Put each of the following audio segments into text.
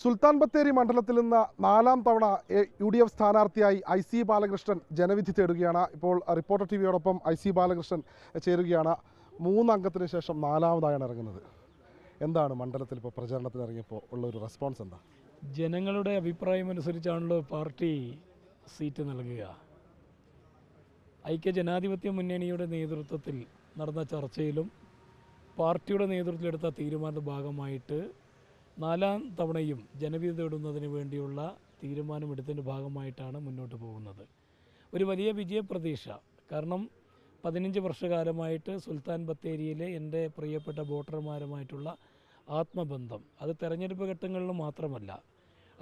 സുൽത്താൻ ബത്തേരി മണ്ഡലത്തിൽ നിന്ന് 4ാം തവണ UDF സ്ഥാനാർത്ഥിയായി IC ബാലകൃഷ്ണൻ ജനവിധി തേടുകയാണ്. ഇപ്പോൾ റിപ്പോർട്ടർ ടിവിയോടൊപ്പം IC ബാലകൃഷ്ണൻ ചേരുകയാണ്. 3 അംഗത്തിന് ശേഷം 4ാമതായാണ് ഇറങ്ങുന്നത്. എന്താണ് മണ്ഡലത്തിൽ ഇപ്പോൾ പ്രചാരണത്തിന് ഇറങ്ങിയപ്പോൾ ഉള്ള ഒരു റെസ്പോൺസ് എന്താ? ജനങ്ങളുടെ അഭിപ്രായം അനുസരിച്ചാണല്ലോ പാർട്ടി സീറ്റ് നൽകുക. ഐക്യജനാധിപത്യ മുന്നണിയുടെ നേതൃത്വത്തിൽ നടന്ന ചർച്ചയിലും പാർട്ടിയുടെ നേതൃത്വത്തിലെടുത്ത തീരുമാനത്തിന്റെ ഭാഗമായിട്ട് 4ാം തവണയും ജനവിധി തേടുന്നതിന് വേണ്ടിയുള്ള തീരുമാനമെടുത്തതിൻ്റെ ഭാഗമായിട്ടാണ് മുന്നോട്ട് പോകുന്നത്. ഒരു വലിയ വിജയപ്രതീക്ഷ. കാരണം 15 വർഷകാലമായിട്ട് സുൽത്താൻ ബത്തേരിയിലെ എൻ്റെ പ്രിയപ്പെട്ട വോട്ടർമാരുമായിട്ടുള്ള ആത്മബന്ധം അത് തെരഞ്ഞെടുപ്പ് ഘട്ടങ്ങളിൽ മാത്രമല്ല,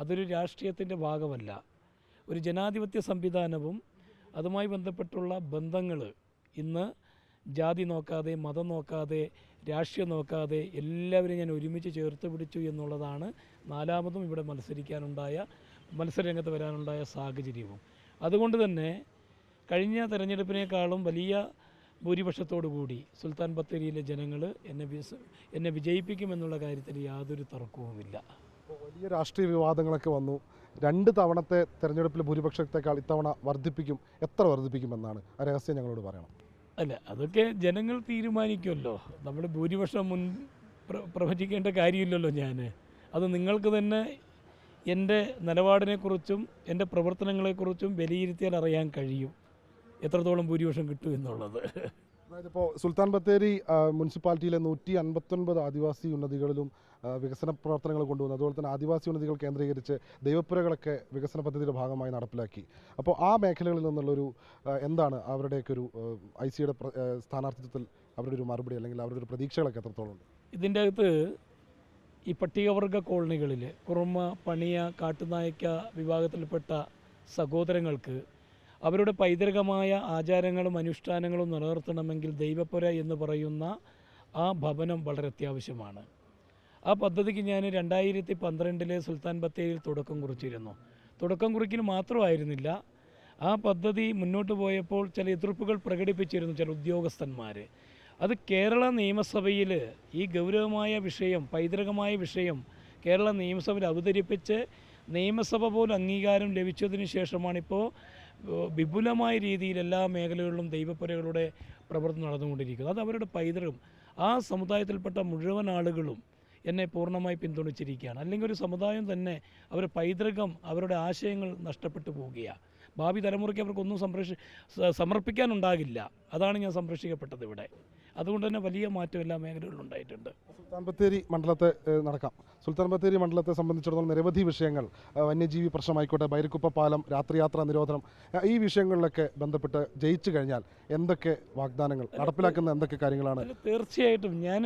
അതൊരു രാഷ്ട്രീയത്തിൻ്റെ ഭാഗമല്ല. ഒരു ജനാധിപത്യ സംവിധാനവും അതുമായി ബന്ധപ്പെട്ടുള്ള ബന്ധങ്ങൾ ഇന്ന് ജാതി നോക്കാതെ, മതം നോക്കാതെ, രാഷ്ട്രീയം നോക്കാതെ എല്ലാവരും ഞാൻ ഒരുമിച്ച് ചേർത്ത് പിടിച്ചു എന്നുള്ളതാണ് 4ാമതും ഇവിടെ മത്സരരംഗത്ത് വരാനുണ്ടായ സാഹചര്യവും. അതുകൊണ്ട് തന്നെ കഴിഞ്ഞ തെരഞ്ഞെടുപ്പിനേക്കാളും വലിയ ഭൂരിപക്ഷത്തോടു കൂടി സുൽത്താൻ ബത്തേരിയിലെ ജനങ്ങൾ എന്നെ വിജയിപ്പിക്കുമെന്നുള്ള കാര്യത്തിൽ യാതൊരു തർക്കവുമില്ല. വലിയ രാഷ്ട്രീയ വിവാദങ്ങളൊക്കെ വന്നു. 2 തവണത്തെ തെരഞ്ഞെടുപ്പിൽ ഭൂരിപക്ഷത്തെക്കാൾ ഇത്തവണ വർദ്ധിപ്പിക്കും. എത്ര വർദ്ധിപ്പിക്കുമെന്നാണ് ആ രഹസ്യം ഞങ്ങളോട് പറയണം. അല്ല, അതൊക്കെ ജനങ്ങൾ തീരുമാനിക്കുമല്ലോ. നമ്മൾ ഭൂരിപക്ഷം പ്രവചിക്കേണ്ട കാര്യമില്ലല്ലോ. അത് നിങ്ങൾക്ക് തന്നെ എൻ്റെ നിലപാടിനെക്കുറിച്ചും എൻ്റെ പ്രവർത്തനങ്ങളെക്കുറിച്ചും വിലയിരുത്തിയാൽ അറിയാൻ കഴിയും എത്രത്തോളം ഭൂരിപക്ഷം കിട്ടും എന്നുള്ളത്. അതായത് ഇപ്പോൾ സുൽത്താൻ ബത്തേരി മുനിസിപ്പാലിറ്റിയിലെ 159 ആദിവാസി ഉന്നതികളിലും വികസന പ്രവർത്തനങ്ങൾ കൊണ്ടുവന്നു. അതുപോലെ തന്നെ ആദിവാസി ഉന്നതികൾ കേന്ദ്രീകരിച്ച് ദൈവപ്പുരകളൊക്കെ വികസന പദ്ധതിയുടെ ഭാഗമായി നടപ്പിലാക്കി. അപ്പോൾ ആ മേഖലകളിൽ നിന്നുള്ളൊരു എന്താണ് അവരുടെയൊക്കെ ഒരു ICയുടെ സ്ഥാനാർത്ഥിത്വത്തിൽ അവരുടെ ഒരു മറുപടി അല്ലെങ്കിൽ അവരുടെ ഒരു പ്രതീക്ഷകളൊക്കെ എത്രത്തോളം ഉണ്ട്? ഇതിൻ്റെ അകത്ത് ഈ പട്ടികവർഗ കോളനികളിൽ കുറുമ, പണിയ, കാട്ടുനായ്ക്ക വിഭാഗത്തിൽപ്പെട്ട സഹോദരങ്ങൾക്ക് അവരുടെ പൈതൃകമായ ആചാരങ്ങളും അനുഷ്ഠാനങ്ങളും നിലനിർത്തണമെങ്കിൽ ദൈവപ്പുര എന്ന് പറയുന്ന ആ ഭവനം വളരെ അത്യാവശ്യമാണ്. ആ പദ്ധതിക്ക് ഞാൻ 2012 സുൽത്താൻ ബത്തേരിയിൽ തുടക്കം കുറിച്ചിരുന്നു. തുടക്കം കുറിക്കൽ മാത്രമായിരുന്നില്ല, ആ പദ്ധതി മുന്നോട്ട് പോയപ്പോൾ ചില എതിർപ്പുകൾ പ്രകടിപ്പിച്ചിരുന്നു ചില ഉദ്യോഗസ്ഥന്മാർ. അത് കേരള നിയമസഭയിൽ ഈ ഗൗരവമായ വിഷയം, പൈതൃകമായ വിഷയം കേരള നിയമസഭയിൽ അവതരിപ്പിച്ച് നിയമസഭ പോലും അംഗീകാരം ലഭിച്ചതിന് ശേഷമാണിപ്പോൾ വിപുലമായ രീതിയിൽ എല്ലാ മേഖലകളിലും ദൈവപ്പുരകളുടെ പ്രവർത്തനം നടന്നുകൊണ്ടിരിക്കുന്നത്. അത് അവരുടെ പൈതൃകം. ആ സമുദായത്തിൽപ്പെട്ട മുഴുവൻ ആളുകളും എന്നെ പൂർണ്ണമായി പിന്തുണച്ചിരിക്കുകയാണ്. അല്ലെങ്കിൽ ഒരു സമുദായം തന്നെ അവരുടെ പൈതൃകം, അവരുടെ ആശയങ്ങൾ നഷ്ടപ്പെട്ടു പോവുകയാണ്. ഭാവി തലമുറയ്ക്ക് അവർക്കൊന്നും സമർപ്പിക്കാനുണ്ടാകില്ല. അതാണ് ഞാൻ സംരക്ഷിക്കപ്പെട്ടത് ഇവിടെ. അതുകൊണ്ട് തന്നെ വലിയ മാറ്റം എല്ലാ മേഖലകളിലും ഉണ്ടായിട്ടുണ്ട്. സുൽത്താൻ ബത്തേരി മണ്ഡലത്തെ നടക്കാം. സുൽത്താൻ ബത്തേരി മണ്ഡലത്തെ സംബന്ധിച്ചിടത്തോളം നിരവധി വിഷയങ്ങൾ, വന്യജീവി പ്രശ്നമായിക്കോട്ടെ, ബൈരക്കുപ്പ പാലം, രാത്രിയാത്രാ നിരോധനം, ഈ വിഷയങ്ങളിലൊക്കെ ബന്ധപ്പെട്ട് ജയിച്ചു കഴിഞ്ഞാൽ എന്തൊക്കെ വാഗ്ദാനങ്ങൾ നടപ്പിലാക്കുന്ന എന്തൊക്കെ കാര്യങ്ങളാണ്? തീർച്ചയായിട്ടും ഞാൻ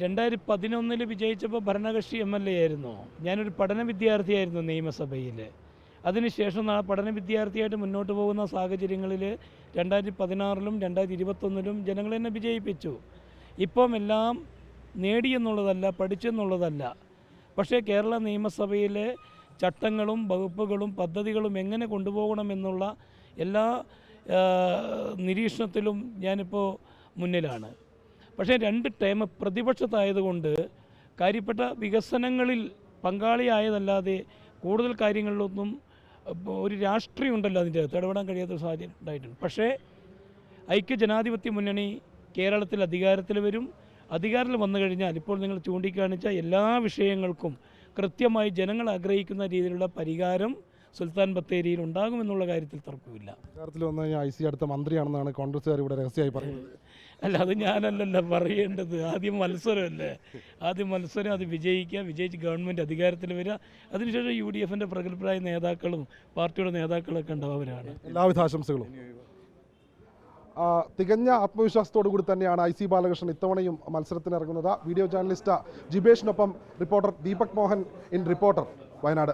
2011 വിജയിച്ചപ്പോൾ ഭരണകക്ഷി MLA ആയിരുന്നു. ഞാനൊരു പഠന വിദ്യാർത്ഥിയായിരുന്നു നിയമസഭയിൽ. അതിനുശേഷം പഠന വിദ്യാർത്ഥിയായിട്ട് മുന്നോട്ട് പോകുന്ന സാഹചര്യങ്ങളിൽ 2016 2021 ജനങ്ങൾ എന്നെ വിജയിപ്പിച്ചു. ഇപ്പം എല്ലാം നേടിയെന്നുള്ളതല്ല, പഠിച്ചെന്നുള്ളതല്ല, പക്ഷേ കേരള നിയമസഭയിലെ ചട്ടങ്ങളും വകുപ്പുകളും പദ്ധതികളും എങ്ങനെ കൊണ്ടുപോകണമെന്നുള്ള എല്ലാ നിരീക്ഷണത്തിലും ഞാനിപ്പോൾ മുന്നിലാണ്. പക്ഷേ 2 ടേം പ്രതിപക്ഷത്തായതുകൊണ്ട് കാര്യപ്പെട്ട വികസനങ്ങളിൽ പങ്കാളിയായതല്ലാതെ കൂടുതൽ കാര്യങ്ങളിലൊന്നും ഒരു രാഷ്ട്രീയം ഉണ്ടല്ലോ അതിൻ്റെ അകത്ത് ഇടപെടാൻ കഴിയാത്ത സാഹചര്യം ഉണ്ടായിട്ടുണ്ട്. പക്ഷേ ഐക്യജനാധിപത്യ മുന്നണി കേരളത്തിൽ അധികാരത്തിൽ വരും. അധികാരത്തിൽ വന്നു കഴിഞ്ഞാൽ ഇപ്പോൾ നിങ്ങൾ ചൂണ്ടിക്കാണിച്ച എല്ലാ വിഷയങ്ങൾക്കും കൃത്യമായി ജനങ്ങൾ ആഗ്രഹിക്കുന്ന രീതിയിലുള്ള പരിഹാരം സുൽത്താൻ ബത്തേരിയിൽ ഉണ്ടാകുമെന്നുള്ള കാര്യത്തിൽ തർക്കമില്ല. അധികാരത്തിൽ വന്നു കഴിഞ്ഞാൽ IC അടുത്ത മന്ത്രിയാണെന്നാണ് കോൺഗ്രസ്സുകാർ ഇവിടെ രഹസ്യമായി പറയുന്നത്. അല്ല, അത് ഞാനല്ലല്ലോ പറയേണ്ടത്. ആദ്യം മത്സരമല്ലേ, മത്സരം, അത് വിജയിച്ച് ഗവൺമെൻറ് അധികാരത്തിൽ വരിക. അതിനുശേഷം UDFൻ്റെ പ്രഗത്ഭരായ നേതാക്കളും പാർട്ടിയുടെ നേതാക്കളൊക്കെ ഉണ്ടാവരാണ്. എല്ലാവിധ ആശംസകളും. തികഞ്ഞ ആത്മവിശ്വാസത്തോടു കൂടി തന്നെയാണ് IC ബാലകൃഷ്ണൻ ഇത്തവണയും മത്സരത്തിനിറങ്ങുന്നത്. വീഡിയോ ജേർണലിസ്റ്റ് ജിബേഷിനൊപ്പം reporter Deepak Mohan in reporter, Wayanad.